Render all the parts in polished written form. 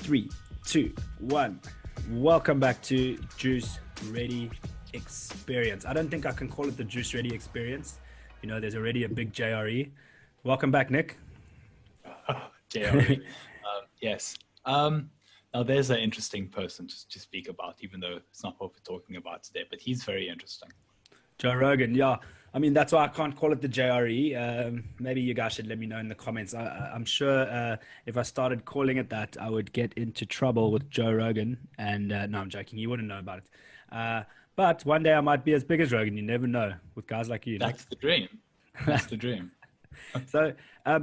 Three, two, one. Welcome back to Juice Ready Experience. I don't think I can call it the Juice Ready Experience. You know, there's already a big JRE. Welcome back, Nick. JRE. Yes. Now, there's an interesting person to speak about, even though it's not what we're talking about today, but he's very interesting. Joe Rogan, yeah. I mean, that's why I can't call it the JRE. Maybe you guys should let me know in the comments. I'm sure if I started calling it that, I would get into trouble with Joe Rogan. And no, I'm joking. You wouldn't know about it. But one day I might be as big as Rogan. You never know with guys like you. That's the dream. That's the dream. So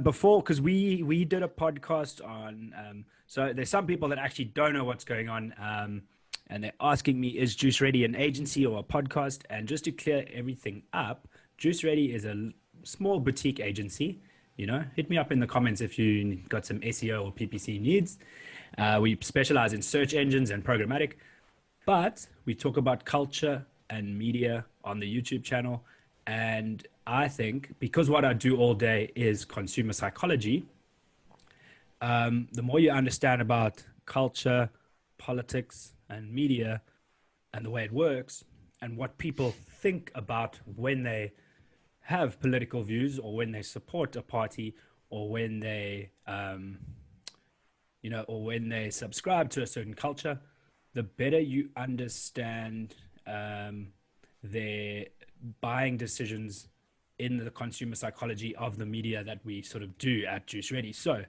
before, because we did a podcast on, so there's some people that actually don't know what's going on. And they're asking me, is Juice Ready an agency or a podcast? And just to clear everything up, Juice Ready is a small boutique agency. You know, hit me up in the comments if you got some SEO or PPC needs. We specialize in search engines and programmatic, but we talk about culture and media on the YouTube channel. And I think because what I do all day is consumer psychology, the more you understand about culture, politics, and media and the way it works and what people think about when they have political views or when they support a party or when they or when they subscribe to a certain culture, the better you understand their buying decisions in the consumer psychology of the media that we sort of do at Juice Ready. So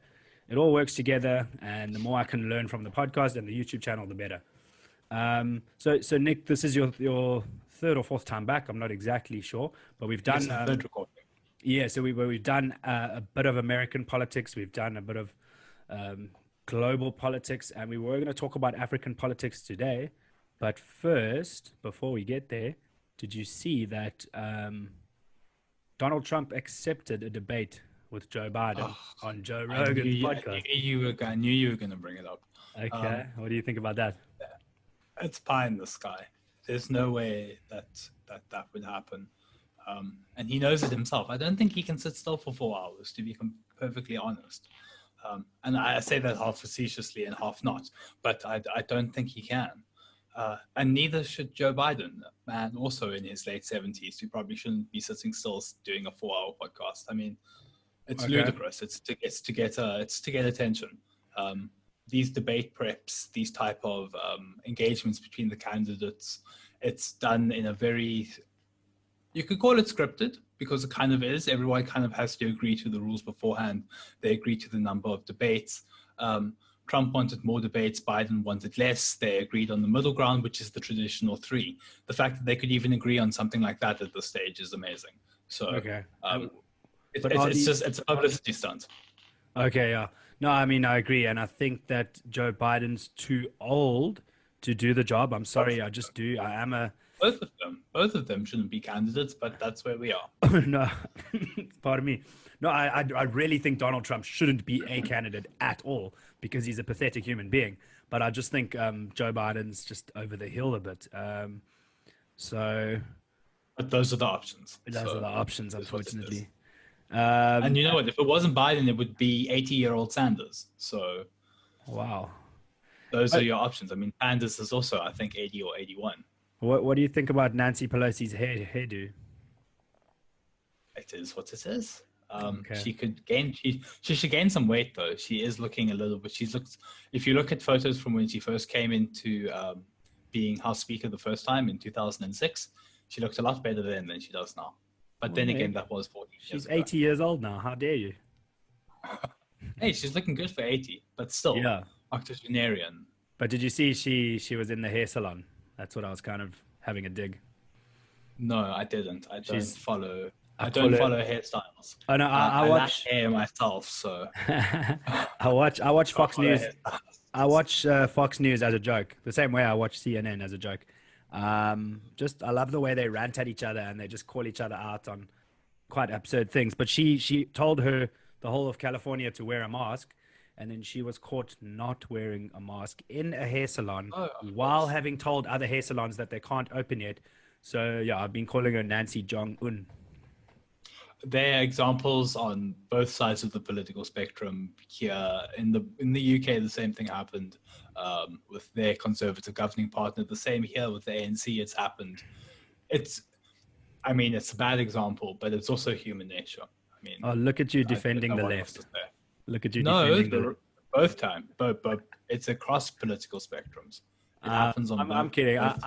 it all works together, and the more I can learn from the podcast and the YouTube channel, the better. So Nick, this is your third or fourth time back. I'm not exactly sure, but we've done Third recording. yeah. So we've done a bit of American politics. We've done a bit of global politics, and we were going to talk about African politics today. But first, before we get there, did you see that Donald Trump accepted a debate with Joe Biden on Joe Rogan's podcast? I knew you were going to bring it up. Okay, what do you think about that? It's pie in the sky. There's no way that would happen. And he knows it himself. I don't think he can sit still for 4 hours, to be perfectly honest. And I say that half facetiously and half not, but I don't think he can. And neither should Joe Biden, man, also in his late 70s, who probably shouldn't be sitting still doing a 4-hour podcast. I mean, it's ludicrous. It's to get attention. These debate preps, these type of engagements between the candidates, it's done in a very, you could call it scripted because it kind of is. Everyone kind of has to agree to the rules beforehand. They agree to the number of debates. Trump wanted more debates, Biden wanted less. They agreed on the middle ground, which is the traditional 3. The fact that they could even agree on something like that at this stage is amazing. So it's a publicity stunt. Okay, yeah. No, I mean, I agree. And I think that Joe Biden's too old to do the job. I'm sorry, I just do. I am a... Both of them shouldn't be candidates, but that's where we are. No, pardon me. No, I really think Donald Trump shouldn't be a candidate at all because he's a pathetic human being. But I just think Joe Biden's just over the hill a bit. But those are the options. Those are the options, unfortunately. And you know what? If it wasn't Biden, it would be 80-year-old Sanders. So, wow, those are your options. I mean, Sanders is also, I think, 80 or 81. What do you think about Nancy Pelosi's hairdo? It is what it is. Okay. She could gain. She should gain some weight though. She is looking a little bit. If you look at photos from when she first came into being House Speaker the first time in 2006, she looked a lot better then than she does now. But then again, that was 14 years ago. She's 80 years old now. How dare you? Hey, she's looking good for 80, but still, yeah, octogenarian. But did you see she was in the hair salon? That's what I was kind of having a dig. No, I didn't. I don't follow hairstyles. Oh no, I watch hair myself. So I watch Fox News. I watch Fox News as a joke, the same way I watch CNN as a joke. I love the way they rant at each other and they just call each other out on quite absurd things. But she told the whole of California to wear a mask, and then she was caught not wearing a mask in a hair salon while having told other hair salons that they can't open yet. So yeah, I've been calling her Nancy Jong-un. there are examples on both sides of the political spectrum. Here in the UK, the same thing happened with their conservative governing partner. The same here with the ANC. It's happened. I mean, it's a bad example, but it's also human nature. I mean, Oh, look at you I don't defending know the what else to left. say. Look at you No, defending the. both time, but it's across political spectrums. It happens on I'm kidding. both.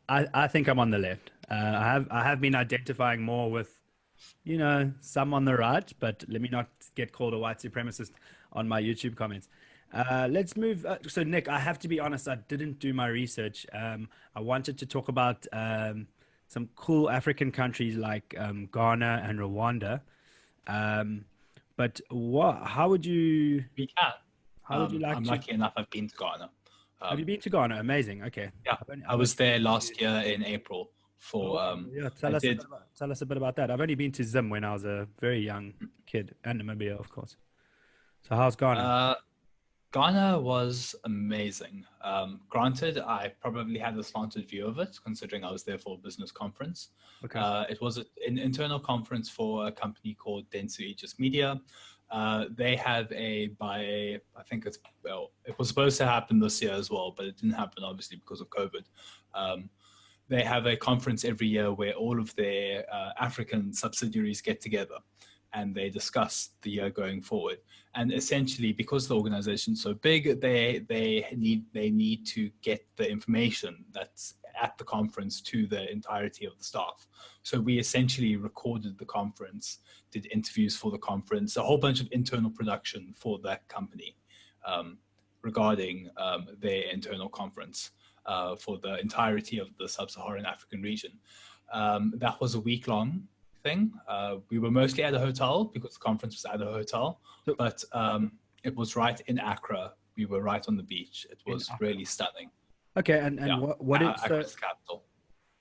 I think I'm on the left. I have been identifying more with, some on the right, but let me not get called a white supremacist on my YouTube comments. Let's move. So, Nick, I have to be honest, I didn't do my research. I wanted to talk about some cool African countries like Ghana and Rwanda. But how would you, We can. how would you like I'm to, lucky enough. I've been to Ghana. have you been to Ghana? Amazing. Okay. Yeah, I've I was only there been last year in April for. yeah, I did. tell us a bit about that. I've only been to Zim when I was a very young kid, and Namibia, of course. So how's Ghana? Ghana was amazing. Granted, I probably had a slanted view of it, considering I was there for a business conference. Okay. It was an internal conference for a company called Dentsu Aegis Media. They have I think it was supposed to happen this year as well, but it didn't happen, obviously, because of COVID. They have a conference every year where all of their African subsidiaries get together and they discuss the year going forward. And essentially, because the organization's so big, they need to get the information that's at the conference to the entirety of the staff. So we essentially recorded the conference, did interviews for the conference, a whole bunch of internal production for that company regarding their internal conference for the entirety of the sub-Saharan African region. That was a week-long thing. We were mostly at a hotel because the conference was at a hotel, but it was right in Accra. We were right on the beach. It was really stunning. Okay, and Yeah. what is Accra's the capital.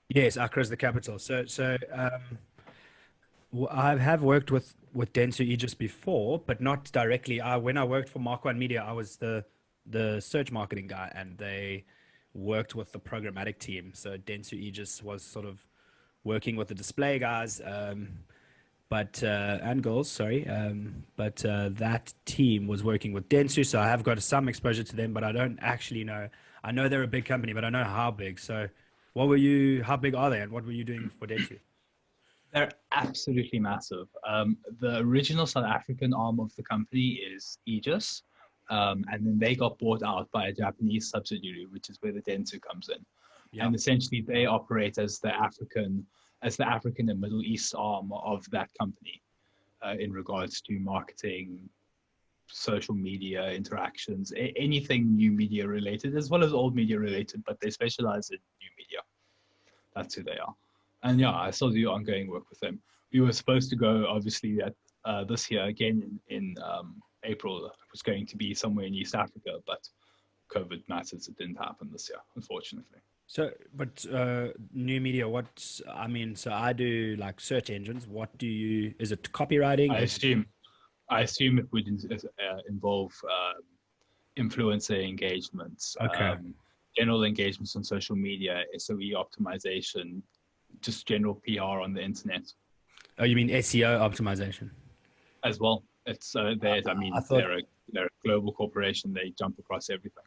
yes, Accra is the capital. I have worked with Dentsu Aegis before, but not directly. When I worked for Mark One Media, I was the search marketing guy, and they worked with the programmatic team. So Dentsu Aegis was sort of working with the display guys, and girls, sorry. But that team was working with Dentsu, so I have got some exposure to them, but I don't actually know. I know they're a big company, but I don't know how big. So how big are they, and what were you doing for Dentsu? They're absolutely massive. The original South African arm of the company is Aegis, and then they got bought out by a Japanese subsidiary, which is where the Dentsu comes in. Yeah. And essentially, they operate as the African and Middle East arm of that company in regards to marketing, social media interactions, anything new media related, as well as old media related, but they specialize in new media. That's who they are. And yeah, I still do ongoing work with them. We were supposed to go, obviously, this year again in April. It was going to be somewhere in East Africa, but COVID matters. It didn't happen this year, unfortunately. So, but new media, so I do like search engines. Is it copywriting? I assume it would involve influencer engagements, Okay. general engagements on social media, SOE optimization, just general PR on the internet. Oh, you mean SEO optimization? As well. It's they're a global corporation. They jump across everything.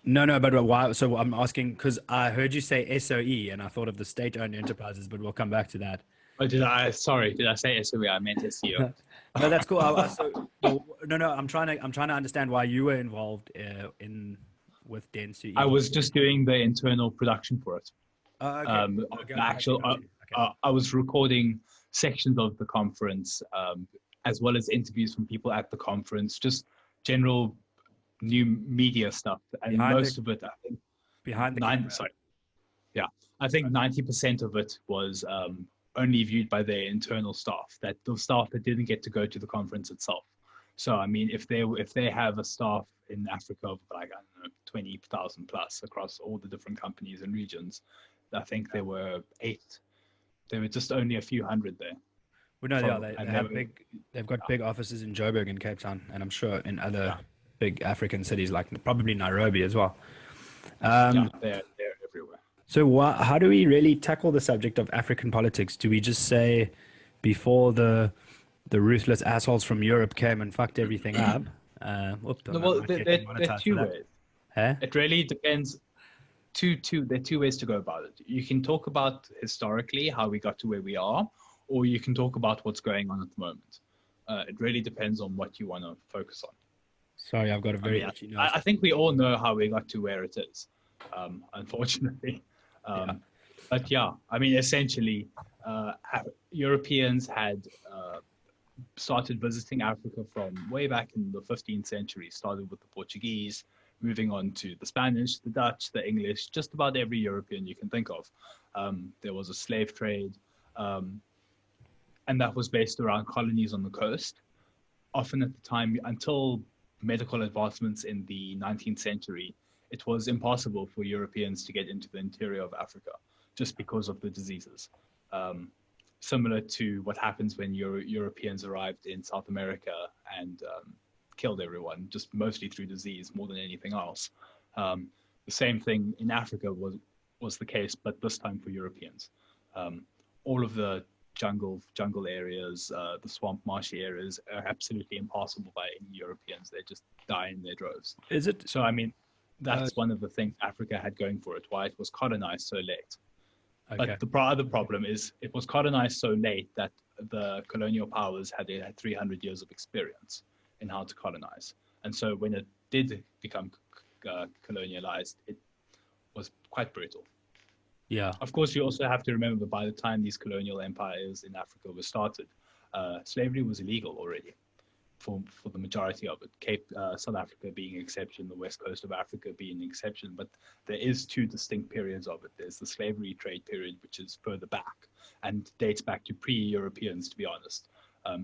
No, but why? So I'm asking because I heard you say SOE, and I thought of the state-owned enterprises, but we'll come back to that. Oh, did I say SOE? I meant SEO. No, that's cool. No, I'm trying to understand why you were involved with Dentsu. I was just doing the internal production for it. Okay. I was recording sections of the conference, as well as interviews from people at the conference, just general new media stuff, and most of it, I think, I think 90% of it was only viewed by their internal staff, that the staff that didn't get to go to the conference itself. So I mean, if they have a staff in Africa of like, I don't know, 20,000 plus across all the different companies and regions, I think there were just only a few hundred there. Well, no, they've got big offices in Joburg and Cape Town, and I'm sure in other big African cities like probably Nairobi as well. They're everywhere. So how do we really tackle the subject of African politics? Do we just say before the The ruthless assholes from Europe came and fucked everything up. Whoop, No, I well, might there, get there, there are demonetized for two that. ways. Huh? It really depends. There are two ways to go about it. You can talk about historically how we got to where we are, or you can talk about what's going on at the moment. It really depends on what you want to focus on. Sorry, I've got a I very mean, itchy nose. I think we all know how we got to where it is, unfortunately. Yeah. But yeah, I mean, essentially, Europeans had started visiting Africa from way back in the 15th century, started with the Portuguese, moving on to the Spanish, the Dutch, the English, just about every European you can think of. There was a slave trade, um, and that was based around colonies on the coast. Often at the time, until medical advancements in the 19th century, it was impossible for Europeans to get into the interior of Africa just because of the diseases. Similar to what happens when Europeans arrived in South America and killed everyone, just mostly through disease more than anything else. The same thing in Africa was the case, but this time for Europeans. All of the jungle areas, the swamp marshy areas are absolutely impassable by any Europeans. They just die in their droves. Is it? So I mean, that's one of the things Africa had going for it, why it was colonized so late. Okay. But the other problem is it was colonized so late that the colonial powers had 300 years of experience in how to colonize. And so when it did become colonialized, it was quite brutal. Yeah. Of course, you also have to remember by the time these colonial empires in Africa were started, slavery was illegal already for the majority of it. South Africa being an exception, the west coast of Africa being an exception, but there is two distinct periods of it. There's the slavery trade period, which is further back and dates back to pre-Europeans, to be honest.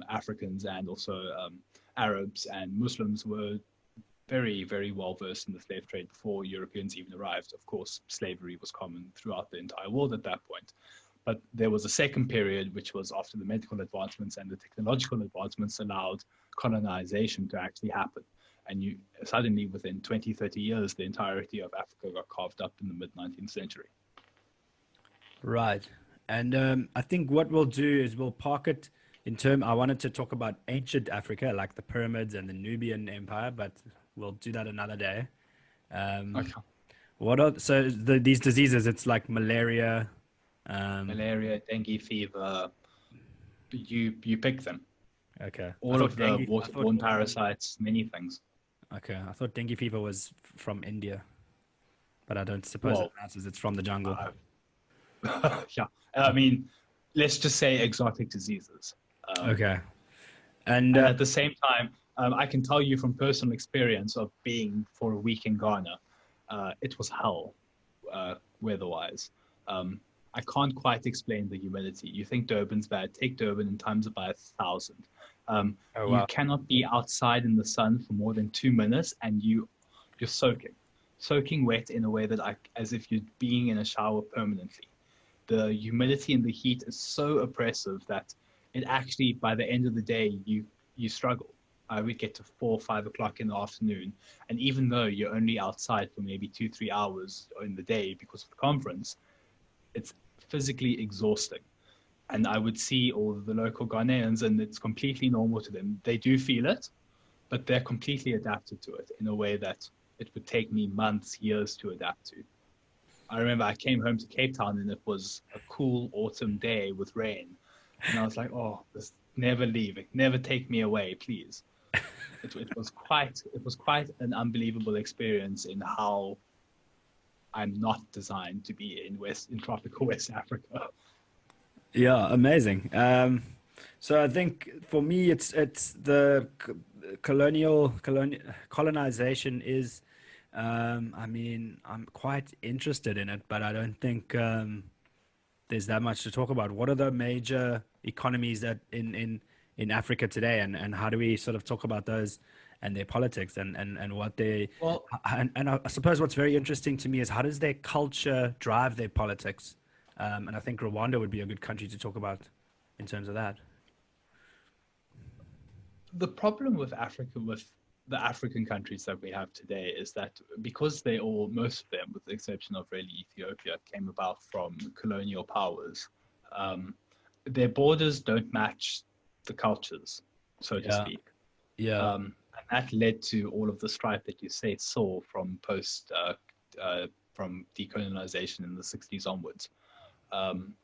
Africans and also Arabs and Muslims were very, very well versed in the slave trade before Europeans even arrived. Of course, slavery was common throughout the entire world at that point. But there was a second period, which was after the medical advancements and the technological advancements allowed colonization to actually happen. And you suddenly, within 20, 30 years, the entirety of Africa got carved up in the mid-19th century. Right. And I think what we'll do is we'll park it I wanted to talk about ancient Africa, like the pyramids and the Nubian Empire, but we'll do that another day. Okay. These diseases, it's like malaria. Malaria, dengue fever, you pick them. Okay. All of the waterborne parasites, many things. Okay. I thought dengue fever was from India, but I don't suppose it matters. It's from the jungle. Yeah. I mean, let's just say exotic diseases. Okay. And at the same time, I can tell you from personal experience of being for a week in Ghana, it was hell weather-wise. I can't quite explain the humidity. You think Durban's bad, take Durban and times it by 1,000. You cannot be outside in the sun for more than 2 minutes and you're soaking wet in a way that as if you're being in a shower permanently. The humidity and the heat is so oppressive that it actually, by the end of the day, you struggle. I would get to 4 or 5 o'clock in the afternoon, and even though you're only outside for maybe 2-3 hours in the day because of the conference, it's physically exhausting. And I would see all of the local Ghanaians, and it's completely normal to them. They do feel it, but they're completely adapted to it in a way that it would take me months, years to adapt to. I remember I came home to Cape Town and it was a cool autumn day with rain. And I was like, oh, this never leaving, never take me away, please. It was quite an unbelievable experience in how I'm not designed to be in tropical West Africa. Yeah, amazing. So I think for me, it's the colonization is. I mean, I'm quite interested in it, but I don't think there's that much to talk about. What are the major economies that in Africa today, and how do we sort of talk about those and their politics and what they and I suppose what's very interesting to me is how does their culture drive their politics? And I think Rwanda would be a good country to talk about in terms of that. The problem with Africa, with the African countries that we have today, is that because most of them, with the exception of really Ethiopia, came about from colonial powers, their borders don't match the cultures, so to Yeah. speak. Yeah. And that led to all of the strife that you saw from from decolonization in the 60s onwards. Um,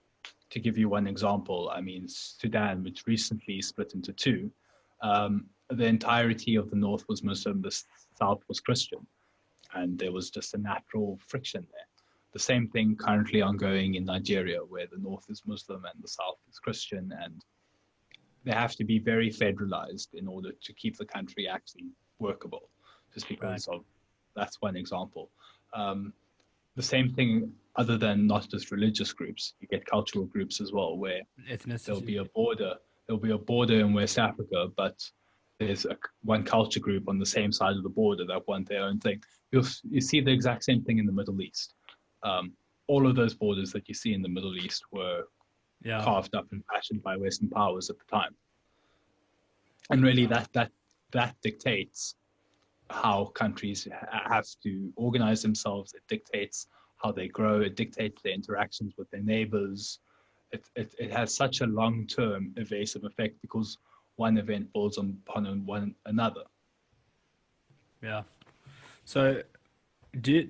to give you one example, I mean, Sudan, which recently split into two, the entirety of the north was Muslim, the south was Christian, and there was just a natural friction there. The same thing currently ongoing in Nigeria, where the north is Muslim and the south is Christian, and they have to be very federalized in order to keep the country actually workable, just because of that's one example. The same thing, other than not just religious groups, you get cultural groups as well, where there'll Ethnicity. be a border. There'll be a border in West Africa, but there's one culture group on the same side of the border that want their own thing. You see the exact same thing in the Middle East. All of those borders that you see in the Middle East were Yeah. carved up and fashioned by Western powers at the time, and really that dictates how countries have to organize themselves. It dictates how they grow. It dictates their interactions with their neighbors. It has such a long-term evasive effect because one event builds upon one another. Yeah. So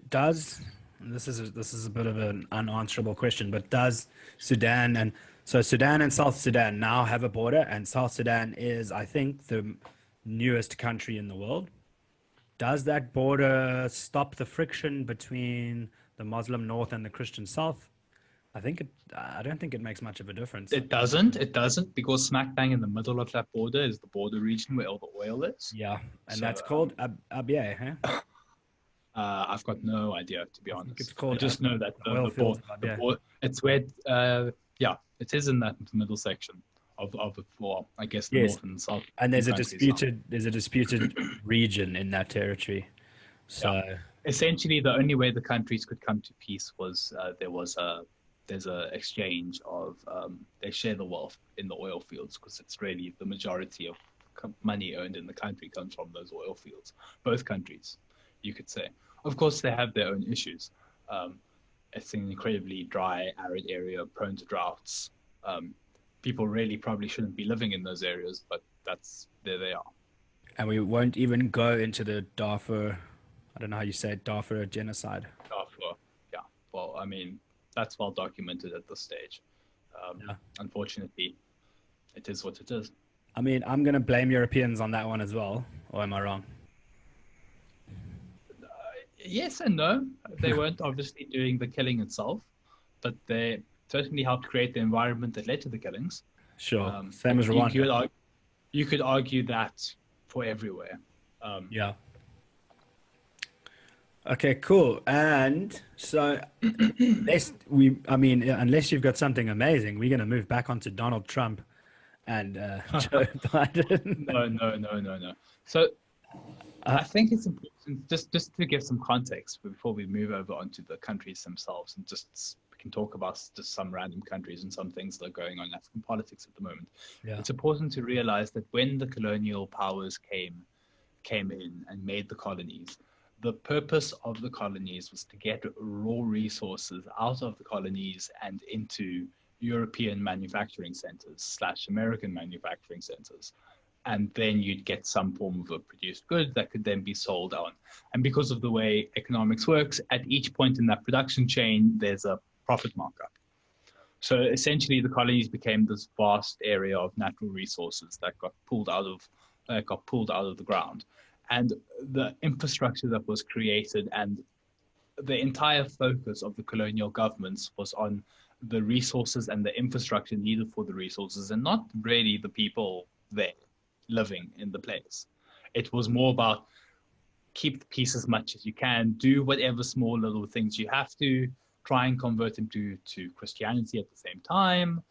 does this is a bit of an unanswerable question, but does Sudan and South Sudan now have a border, and South Sudan is, I think, the newest country in the world. Does that border stop the friction between the Muslim North and the Christian South? I don't think it makes much of a difference. It doesn't, because smack bang in the middle of that border is the border region where all the oil is. Yeah, and So that's called Abyei, huh? I've got no idea, to be I think it's honest. I called just know that the oil fields of Abyei. it's where yeah, it is in that middle section of well, I guess the Yes, north and the south and countries are. there's a disputed region in that territory. Yeah, So essentially the only way the countries could come to peace was there's a exchange of they share the wealth in the oil fields, because it's really the majority of money earned in the country comes from those oil fields. Both countries, you could say. Of course, they have their own issues. It's an incredibly dry, arid area, prone to droughts. People really probably shouldn't be living in those areas, but there they are. and we won't even go into the Darfur, I don't know how you say it, Darfur genocide. Darfur, yeah. Well, I mean, that's well documented at this stage. Yeah. Unfortunately, it is what it is. I mean, I'm gonna blame Europeans on that one as well, or am I wrong? Yes and no. They weren't obviously doing the killing itself, but they certainly helped create the environment that led to the killings. Sure. Same as You Rwanda. you could argue that for everywhere. Yeah. Okay, cool. And so I mean, unless you've got something amazing, we're gonna move back onto Donald Trump and Joe Biden. No. So I think it's important just to give some context before we move over onto the countries themselves, and just we can talk about just some random countries and some things that are going on in African politics at the moment. Yeah. It's important to realize that when the colonial powers came in and made the colonies, the purpose of the colonies was to get raw resources out of the colonies and into European manufacturing centers / American manufacturing centers. And then you'd get some form of a produced good that could then be sold on. And because of the way economics works, at each point in that production chain, there's a profit markup. So essentially, the colonies became this vast area of natural resources that got pulled out of the ground, and the infrastructure that was created and the entire focus of the colonial governments was on the resources and the infrastructure needed for the resources, and not really the people there living in the place. It was more about keep the peace as much as you can, do whatever small little things you have to, try and convert them to Christianity at the same time,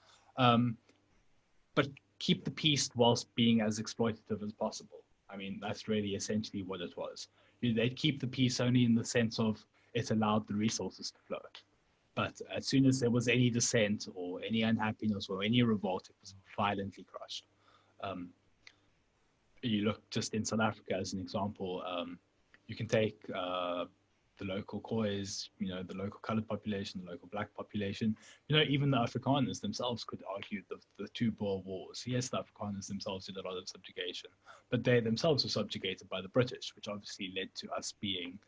but keep the peace whilst being as exploitative as possible. I mean, that's really essentially what it was. They'd keep the peace only in the sense of it allowed the resources to flow. But as soon as there was any dissent or any unhappiness or any revolt, it was violently crushed. You look just in South Africa as an example. You can take the local Khois, the local colored population, the local black population, even the Afrikaners themselves could argue the two Boer Wars. Yes, the Afrikaners themselves did a lot of subjugation, but they themselves were subjugated by the British, which obviously led to us being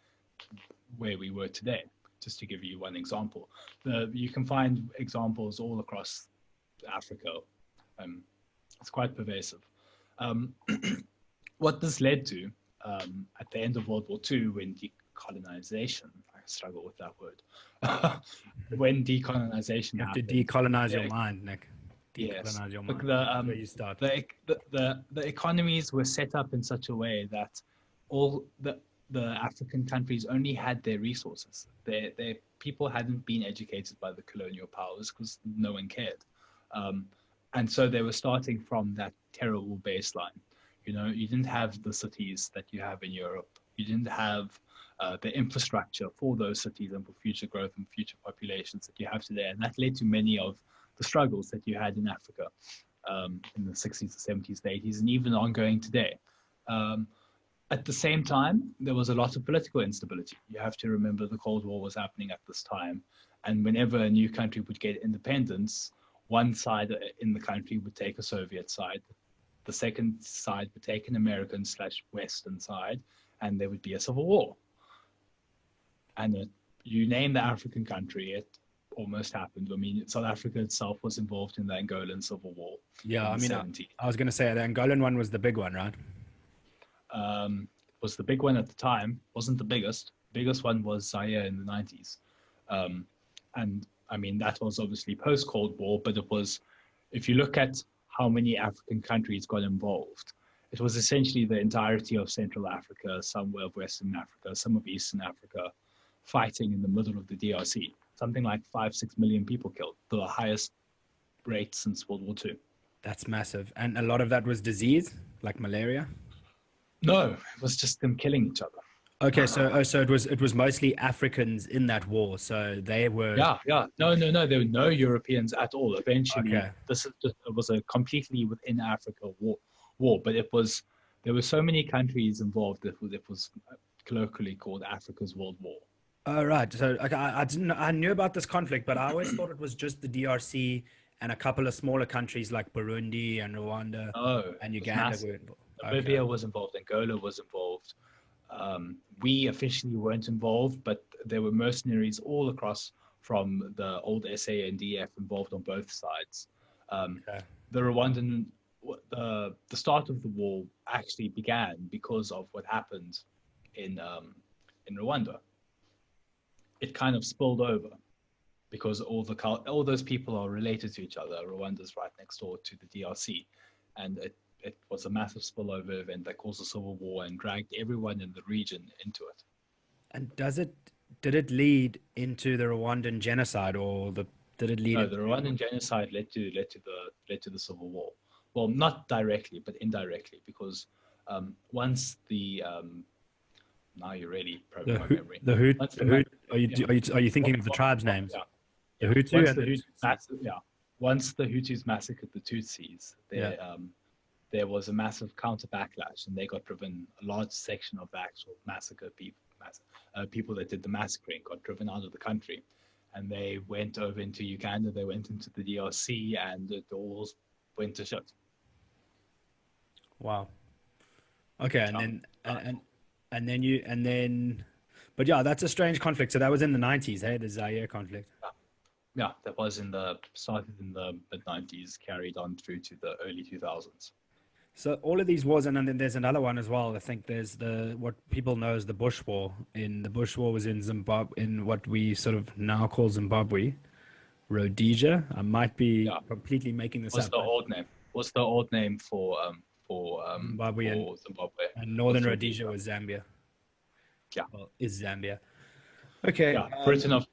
where we were today. Just to give you one example, you can find examples all across Africa. It's quite pervasive. What this led to at the end of World War II, when decolonization, I struggle with that word, when decolonization You have to happened, decolonize your mind, Nick. yes, Decolonize your look, mind. That's where you start. the economies were set up in such a way that all the African countries only had their resources. Their people hadn't been educated by the colonial powers because no one cared. And so they were starting from that terrible baseline. You didn't have the cities that you have in Europe. You didn't have the infrastructure for those cities and for future growth and future populations that you have today. And that led to many of the struggles that you had in Africa in the 60s, the 70s, the 80s, and even ongoing today. At the same time, there was a lot of political instability. You have to remember the Cold War was happening at this time. And whenever a new country would get independence, one side in the country would take a Soviet side. The second side would take an American/Western side, and there would be a civil war. And you name the African country, it almost happened. I mean, South Africa itself was involved in the Angolan Civil War. Yeah, I mean, 70s. I was going to say the Angolan one was the big one, right? Was the big one at the time, wasn't the biggest. Biggest one was Zaire in the 90s. And I mean, that was obviously post-Cold War, but it was, if you look at how many African countries got involved, it was essentially the entirety of Central Africa, some of Western Africa, some of Eastern Africa, fighting in the middle of the DRC. Something like 5-6 million people killed, the highest rate since World War II. That's massive. And a lot of that was disease, like malaria? No, it was just them killing each other. Okay, so it was mostly Africans in that war, so they were. Yeah. No. There were no Europeans at all. Eventually, Okay. It was a completely within Africa war, but there were so many countries involved that it was colloquially called Africa's World War. Oh, right. So I knew about this conflict, but I always thought it was just the DRC and a couple of smaller countries like Burundi and Rwanda and Uganda were involved. Namibia was involved. Angola was involved. We officially weren't involved, but there were mercenaries all across from the old SANDF involved on both sides. The Rwandan, the start of the war actually began because of what happened in Rwanda. It kind of spilled over because all those people are related to each other. Rwanda's right next door to the DRC, and it was a massive spillover event that caused a civil war and dragged everyone in the region into it. And did it lead into the Rwandan genocide, or did it lead? No, the Rwandan genocide led to the civil war. Well, not directly, but indirectly, because once the now you're really probing my memory. The Hutu. Are you thinking of the tribes' names? Yeah. The Hutu Once the Hutus massacred the Tutsis, there was a massive counter backlash, and they got driven. A large section of the actual massacre people that did the massacring got driven out of the country, and they went over into Uganda. They went into the DRC, and it all went to shit. Wow. Okay, but yeah, that's a strange conflict. So that was in the 90s, hey, the Zaire conflict. Yeah, that was started in the mid-90s, carried on through to the early 2000s. So all of these wars, and then there's another one as well. I think there's what people know as the Bush War. The Bush War was in Zimbabwe, in what we sort of now call Zimbabwe, Rhodesia. I might be completely making this up. What's the old name for Zimbabwe? And Northern Rhodesia was Zambia. Yeah, well, is Zambia. Okay. Yeah, Britain, of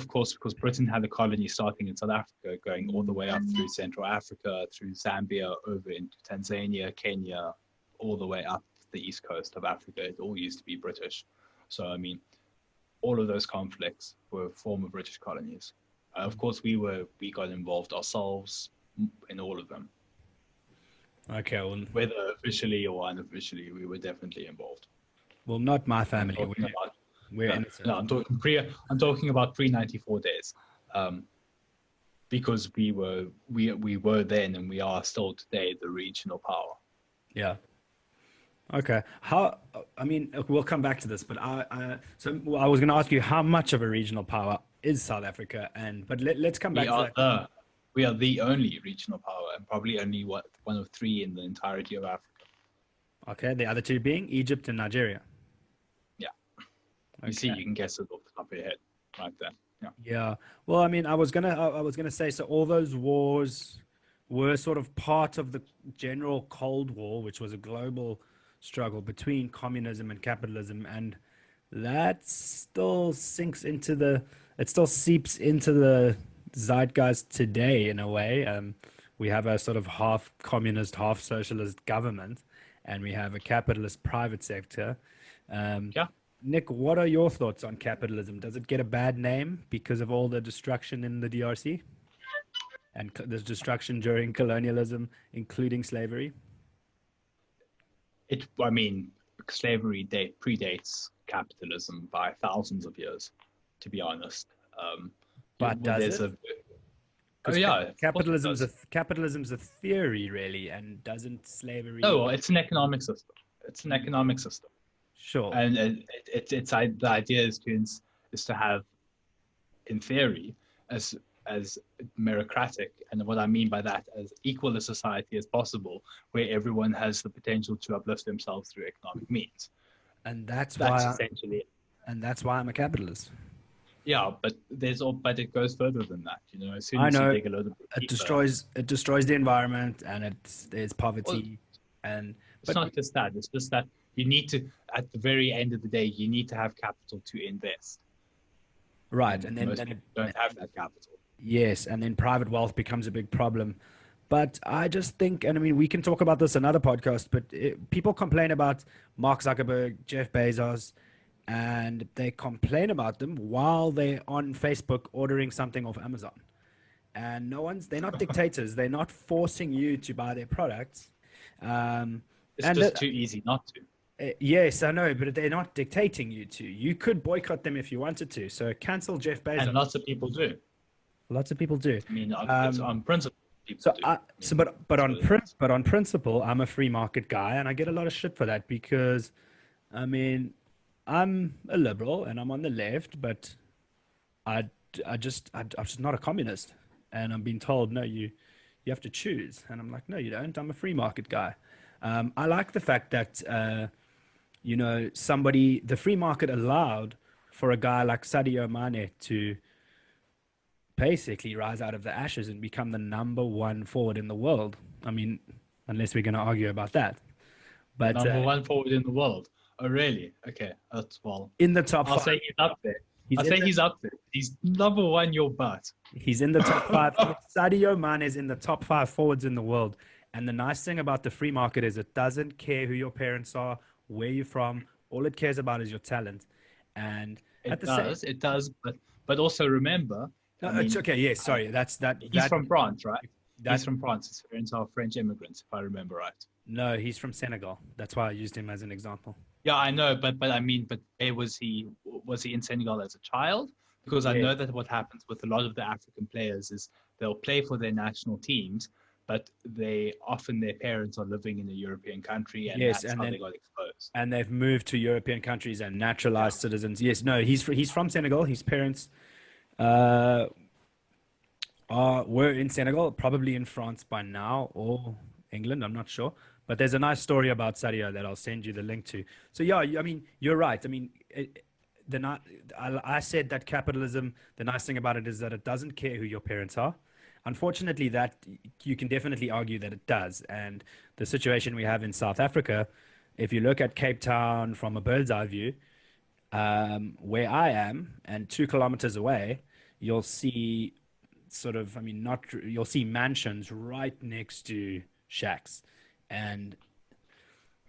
course, because Britain had a colony starting in South Africa, going all the way up through Central Africa, through Zambia, over into Tanzania, Kenya, all the way up the east coast of Africa. It all used to be British. So, I mean, all of those conflicts were former British colonies. Of course, we got involved ourselves in all of them. Okay. Well, whether officially or unofficially, we were definitely involved. Well, not my family. We're innocent. No, I'm talking about pre-94 days, because we were then and we are still today the regional power. Yeah. Okay. I mean, we'll come back to this, but I was going to ask you how much of a regional power is South Africa, but let's come back to that. We are the only regional power, and probably only one of three in the entirety of Africa. Okay, the other two being Egypt and Nigeria. Yeah. Okay. You see, you can guess it off the top of your head, right there. Yeah. Yeah. Well, I mean, I was gonna say, so all those wars were sort of part of the general Cold War, which was a global struggle between communism and capitalism, and that still it still seeps into the zeitgeist today in a way. We have a sort of half communist, half socialist government, and we have a capitalist private sector. Yeah. Nick, what are your thoughts on capitalism? Does it get a bad name because of all the destruction in the DRC and there's destruction during colonialism, including slavery? I mean, slavery predates capitalism by thousands of years, to be honest. But does it? Oh yeah, capitalism's a theory, really, and doesn't slavery? No, it's an economic system. It's an economic system. Sure. And the idea is to have, in theory, as meritocratic, and what I mean by that, as equal a society as possible, where everyone has the potential to uplift themselves through economic means. And that's essentially it. And that's why I'm a capitalist. Yeah, but it goes further than that. You know, as soon as you dig a little bit deeper, it destroys the environment, and there's poverty, it's not just that. It's just that you need to, at the very end of the day, you need to have capital to invest. Right, and then you don't have that capital. Yes, and then private wealth becomes a big problem. But I just think, and I mean, we can talk about this another podcast, but people complain about Mark Zuckerberg, Jeff Bezos, and they complain about them while they're on Facebook ordering something off Amazon. And they're not dictators. They're not forcing you to buy their products. It's just too easy not to. Yes, I know, but they're not dictating you to. You could boycott them if you wanted to. So cancel Jeff Bezos. And lots of people do. Lots of people do. I mean, on principle, people do. But on principle, I'm a free market guy, and I get a lot of shit for that because, I mean, I'm a liberal and I'm on the left, but I'm just not a communist. And I'm being told, no, you have to choose. And I'm like, no, you don't. I'm a free market guy. I like the fact that, the free market allowed for a guy like Sadio Mane to basically rise out of the ashes and become the number one forward in the world. I mean, unless we're going to argue about that. But number one forward in the world. Oh, really? Okay. That's in the top I'll five. say he's up there. He's up there. He's number one, your butt. He's in the top five. Sadio Mane is in the top 5 forwards in the world. And the nice thing about the free market is it doesn't care who your parents are, where you're from. All it cares about is your talent. And it does. But also remember. It's okay. Yes. Sorry. He's from France, right? He's from France. His parents are French immigrants, if I remember right. No, he's from Senegal. That's why I used him as an example. Yeah, I know, but I mean, was he in Senegal as a child? Because I know that what happens with a lot of the African players is they'll play for their national teams, but their parents are living in a European country, and that's how they got exposed. And they've moved to European countries and naturalized citizens. Yes, no, he's from Senegal. His parents were in Senegal, probably in France by now, or England. I'm not sure. But there's a nice story about Sadio that I'll send you the link to. So yeah, I mean, you're right. I mean, I said that capitalism, the nice thing about it is that it doesn't care who your parents are. Unfortunately, that you can definitely argue that it does. And the situation we have in South Africa, if you look at Cape Town from a bird's eye view, where I am and 2 kilometers away, you'll see you'll see mansions right next to shacks. And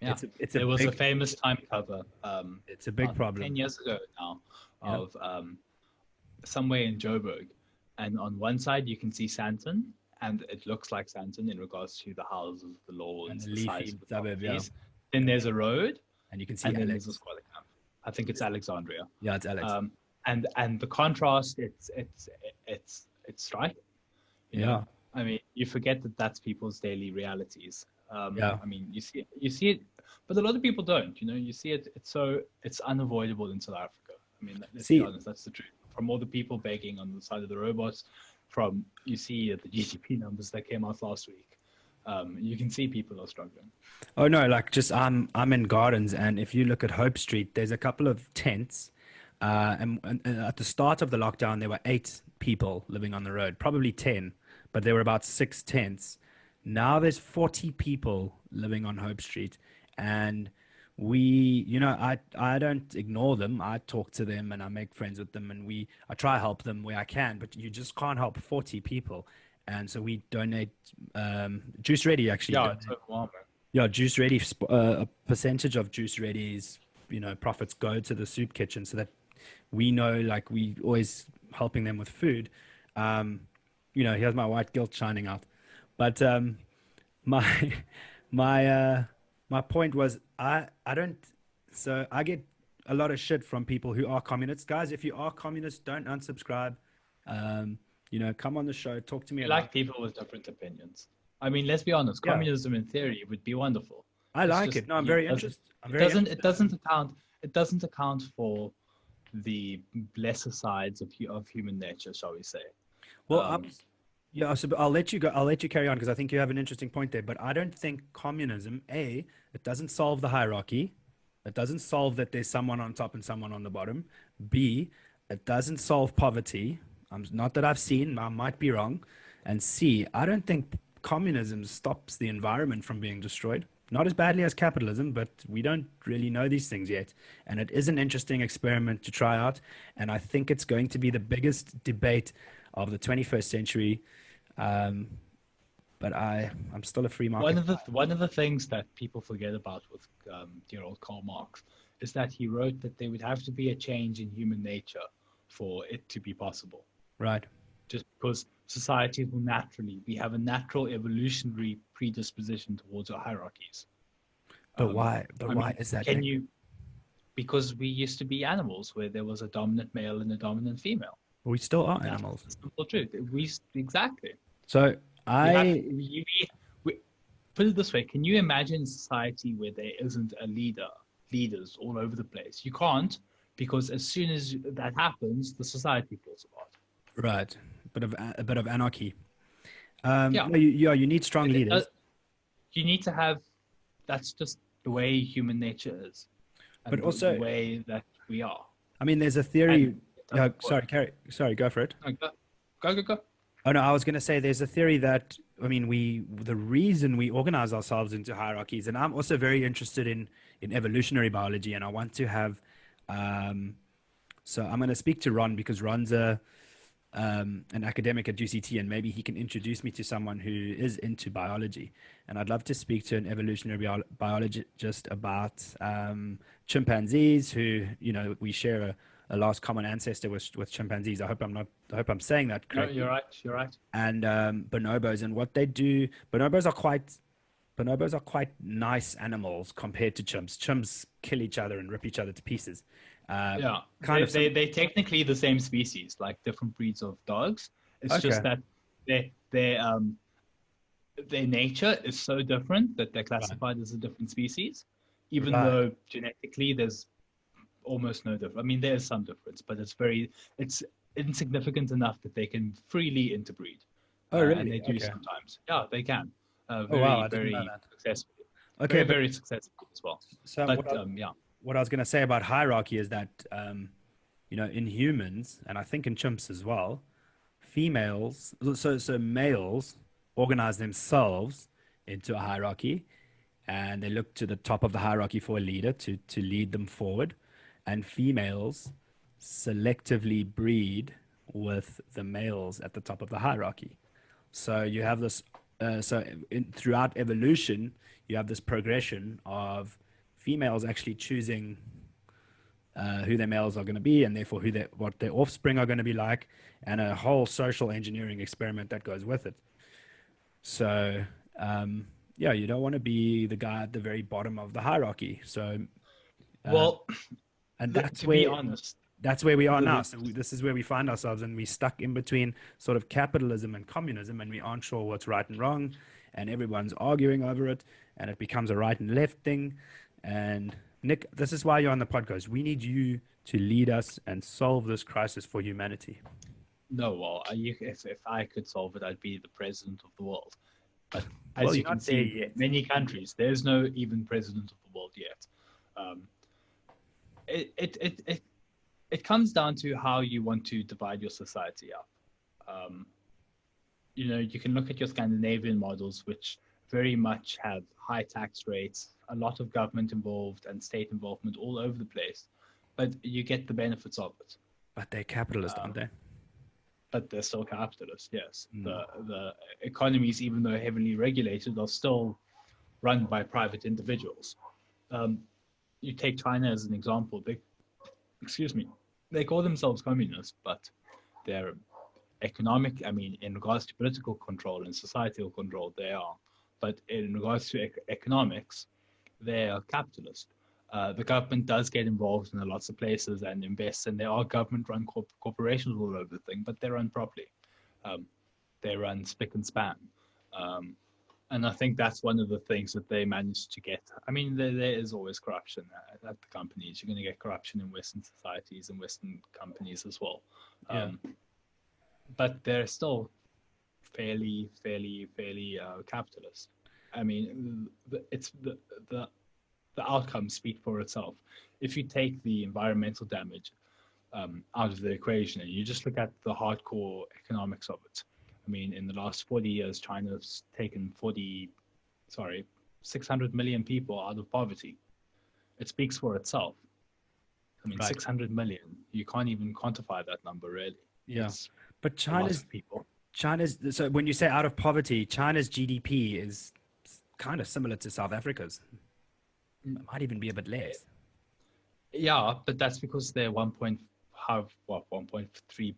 there was a famous Time cover. It's a big problem. 10 years ago now, of somewhere in Joburg, and on one side you can see Sandton, and it looks like Sandton in regards to the houses, the lawns, and the size of the properties. Then there's a road, and you can see. And then there's a squatter camp. I think it's Alexandria. Yeah, it's Alex. And the contrast, it's striking. You know, Yeah. I mean, you forget that that's people's daily realities. Yeah. I mean, you see it, but a lot of people don't. You know, you see it. It's unavoidable in South Africa. I mean, let's be See, honest, that's the truth. From all the people begging on the side of the robots, from you see the GDP numbers that came out last week, you can see people are struggling. oh no, like just I'm in Gardens, and if you look at Hope Street, there's a couple of tents. And at the start of the lockdown, there were 8 people living on the road, probably 10, but there were about 6 tents. Now there's 40 people living on Hope Street, and I don't ignore them. I talk to them and I make friends with them, and I try to help them where I can, but you just can't help 40 people. And so we donate. Juice Ready actually. Yeah, it's overwhelming. Yeah, Juice Ready. A percentage of Juice Ready's profits go to the soup kitchen, so that we know, like, we always helping them with food. Um, here's my white guilt shining out. But my my point was, I don't. So I get a lot of shit from people who are communists. Guys, if you are communists, don't unsubscribe. Come on the show, talk to me You about. like people with different opinions. I mean, let's be honest. Yeah, Communism, in theory, would be wonderful. I It's like just it. No, I'm you know, very interested. I'm very it doesn't account. It doesn't account for the lesser sides of human nature, shall we say? well. Um, Yeah, so I'll let you go. I'll let you carry on because I think you have an interesting point there. But I don't think communism, it doesn't solve the hierarchy. It doesn't solve that there's someone on top and someone on the bottom. B, it doesn't solve poverty. Not that I've seen, I might be wrong. And C, I don't think communism stops the environment from being destroyed. Not as badly as capitalism, but we don't really know these things yet. And it is an interesting experiment to try out. And I think it's going to be the biggest debate of the 21st century. Um, but I'm still a free market. one of the things that people forget about with dear old Karl Marx is that he wrote that there would have to be a change in human nature for it to be possible. Right. Just because societies will we have a natural evolutionary predisposition towards our hierarchies. But why? But I why mean, is that? because we used to be animals where there was a dominant male and a dominant female. We still are That's animals. the simple truth. Exactly. So We put it this way: can you imagine a society where there isn't leaders all over the place? You can't, because as soon as that happens, the society falls apart. right, a bit of anarchy. Yeah. No, you need strong leaders. You need to have. That's just the way human nature is, and But also, the way that we are. I mean, there's a theory. And it doesn't work. Sorry, go for it. No, go. Oh no, I was going to say there's a theory that, I mean, the reason we organize ourselves into hierarchies, and I'm also very interested in evolutionary biology, and I want to have. So I'm going to speak to Ron because Ron's an academic at UCT, and maybe he can introduce me to someone who is into biology. And I'd love to speak to an evolutionary biologist about chimpanzees, who we share a last common ancestor with chimpanzees. I hope I'm saying that correctly. No, you're right. And bonobos, and what they do. Bonobos are quite nice animals compared to chimps. Chimps kill each other and rip each other to pieces. Yeah, they're technically the same species, like different breeds of dogs. It's just that their nature is so different that they're classified as a different species, even though genetically there's almost no difference. I mean, there's some difference, but it's insignificant enough that they can freely interbreed. Oh, really? And they do sometimes. Yeah, they can. Very Successfully. Okay, very successfully as well. So yeah. What I was going to say about hierarchy is that, in humans, and I think in chimps as well, so males organize themselves into a hierarchy, and they look to the top of the hierarchy for a leader to lead them forward, and females selectively breed with the males at the top of the hierarchy. So you have this, throughout evolution, you have this progression of females actually choosing who their males are going to be, and therefore what their offspring are going to be like, and a whole social engineering experiment that goes with it. So, you don't want to be the guy at the very bottom of the hierarchy. So, And that's To be where honest, we are now. the, So this is where we find ourselves, and we're stuck in between sort of capitalism and communism, and we aren't sure what's right and wrong, and everyone's arguing over it, and it becomes a right and left thing. And Nick, this is why you're on the podcast. We need you to lead us and solve this crisis for humanity. no, well, if I could solve it, I'd be the president of the world. But Well, as you you're can not there see, yet. many countries, there's no even president of the world yet. Um, it comes down to how you want to divide your society up. Um, you can look at your Scandinavian models, which very much have high tax rates, a lot of government involved and state involvement all over the place, but you get the benefits of it. But they're capitalist, aren't they? But they're still capitalist, yes. Mm. The economies, even though heavily regulated, are still run by private individuals. You take China as an example. They call themselves communist, but their in regards to political control and societal control, they are. But in regards to economics, they are capitalist. The government does get involved in lots of places and invests, and there are government-run corporations all over the thing, but they run properly. They run spick and span. And I think that's one of the things that they managed to get. I mean, there is always corruption at the companies. You're going to get corruption in Western societies and Western companies as well. Yeah. But they're still fairly capitalist. I mean, the outcomes speak for itself. If you take the environmental damage out of the equation and you just look at the hardcore economics of it, I mean, in the last 40 years, China's taken 600 million people out of poverty. It speaks for itself. I mean, right. 600 million, you can't even quantify that number, really. Yeah. But so when you say out of poverty, China's GDP is kind of similar to South Africa's. It might even be a bit less. Yeah, but that's because they're 1.3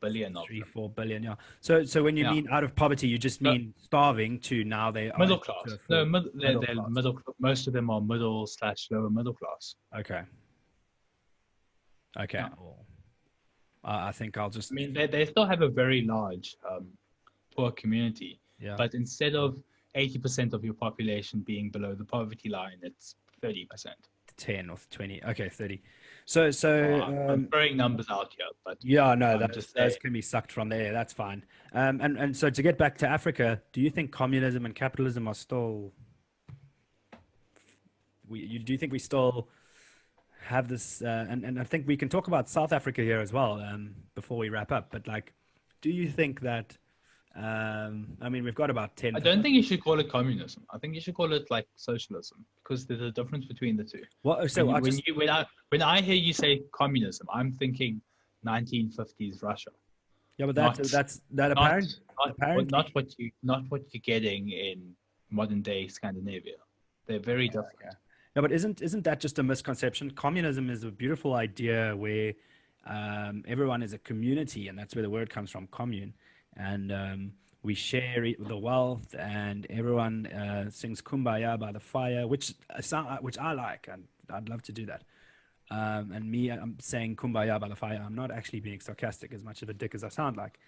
billion of 4 billion, yeah. So when you mean out of poverty, you just mean starving to now they are middle class. No, they're middle. Most of them are middle/lower middle class. Okay. Yeah. Well, I think I'll just. I mean, they still have a very large poor community. Yeah. But instead of 80% of your population being below the poverty line, it's 30%. 10 or 20. Okay, 30. So I'm throwing numbers out here, but yeah, no, those can be sucked from there. That's fine. And so to get back to Africa, do you think communism and capitalism are still? Do you think we still have this? And I think we can talk about South Africa here as well before we wrap up. But like, do you think that? I mean, we've got about 10. I don't think you should call it communism. I think you should call it like socialism, because there's a difference between the two. What? So when I hear you say communism, I'm thinking 1950s Russia. Yeah, but that's apparent. Not what you're getting in modern day Scandinavia. They're very different. Okay. No, but isn't that just a misconception? Communism is a beautiful idea where everyone is a community, and that's where the word comes from, commune. And we share the wealth, and everyone sings "Kumbaya" by the fire, which I like, and I'd love to do that. And I'm saying "Kumbaya" by the fire. I'm not actually being sarcastic, as much of a dick as I sound like.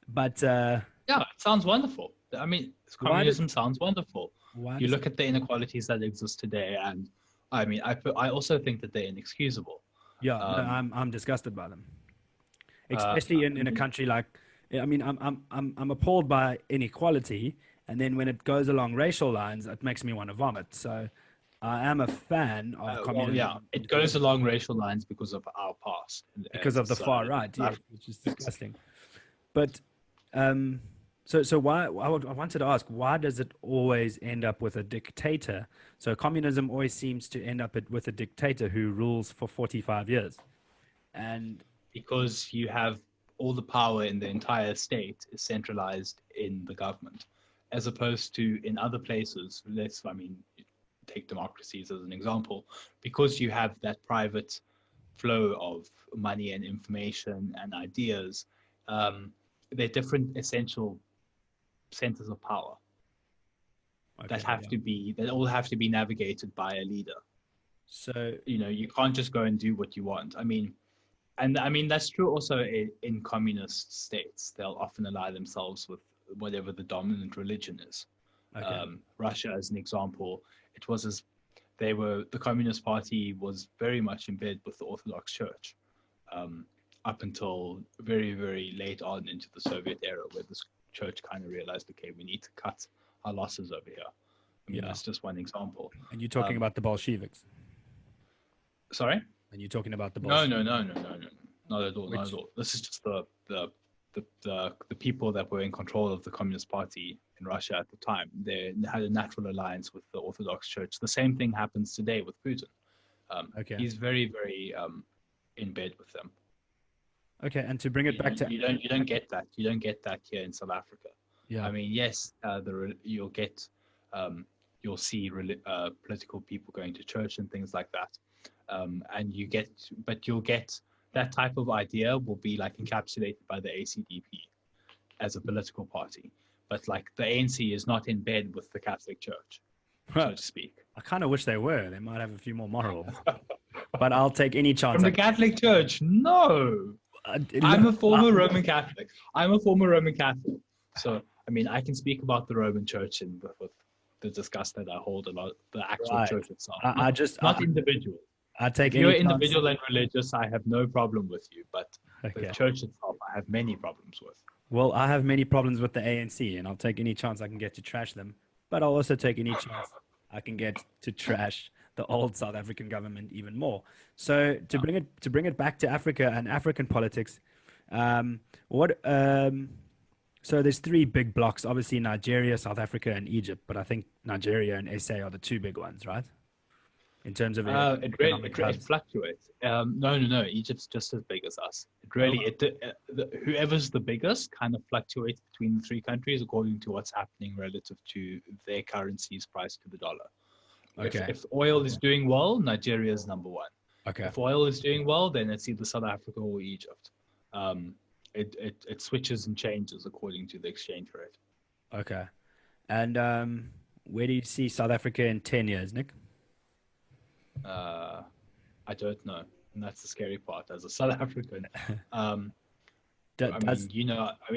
But yeah, it sounds wonderful. I mean, communism sounds wonderful. You look at the inequalities that exist today, and I mean, I also think that they're inexcusable. Yeah, I'm disgusted by them. Especially in a country like, I mean, I'm appalled by inequality, and then when it goes along racial lines, it makes me want to vomit. So I am a fan of communism. Well, yeah, it goes along racial lines because of our past. Because of the far right, yeah, which is disgusting. But so why? I wanted to ask, why does it always end up with a dictator? So communism always seems to end up with a dictator who rules for 45 years, and because you have all the power in the entire state is centralized in the government, as opposed to in other places. Take democracies as an example, because you have that private flow of money and information and ideas. They're different essential centers of power that all have to be navigated by a leader. So You can't just go and do what you want. I mean that's true also in communist states. They'll often ally themselves with whatever the dominant religion is. okay, Russia, as an example, it was as the Communist Party was very much in bed with the Orthodox Church, up until very, very late on into the Soviet era, where this church kind of realized, okay, we need to cut our losses over here. I mean, yeah. that's just one example. And you're talking about the Bolsheviks. Sorry? And you're talking about the No, Bolsheviks, no, no, no, no, no, not at all, not which at all. This is just the people that were in control of the Communist Party in Russia at the time. They had a natural alliance with the Orthodox Church. The same thing happens today with Putin. okay, He's very, very in bed with them. okay. And to bring it back to You don't get that. You don't get that here in South Africa. yeah, I mean, yes, you'll see political people going to church and things like that, and you'll get that type of idea will be like encapsulated by the ACDP as a political party, but like the ANC is not in bed with the Catholic Church, so to speak. I kind of wish they were. They might have a few more morals, but I'll take any chance. From the Catholic Church, no. I'm a former Roman Catholic. So, I mean, I can speak about the Roman Church and with the disgust that I hold about the actual Right. church itself. Not individual. I take If you're any chance. individual and religious, I have no problem with you. But the Okay. church itself, I have many problems with. Well, I have many problems with the ANC, and I'll take any chance I can get to trash them. But I'll also take any chance I can get to trash the old South African government even more. So to bring it back to Africa and African politics, what so there's three big blocks, obviously Nigeria, South Africa, and Egypt. But I think Nigeria and SA are the two big ones, right? In terms of economic It hubs. fluctuates. No. Egypt's just as big as us. Whoever's the biggest kind of fluctuates between the three countries according to what's happening relative to their currency's price to the dollar. Okay. If oil is doing well, Nigeria is number one. Okay. If oil is doing well, then it's either South Africa or Egypt. It switches and changes according to the exchange rate. Okay. And where do you see South Africa in 10 years, Nick? I don't know, and that's the scary part as a South African.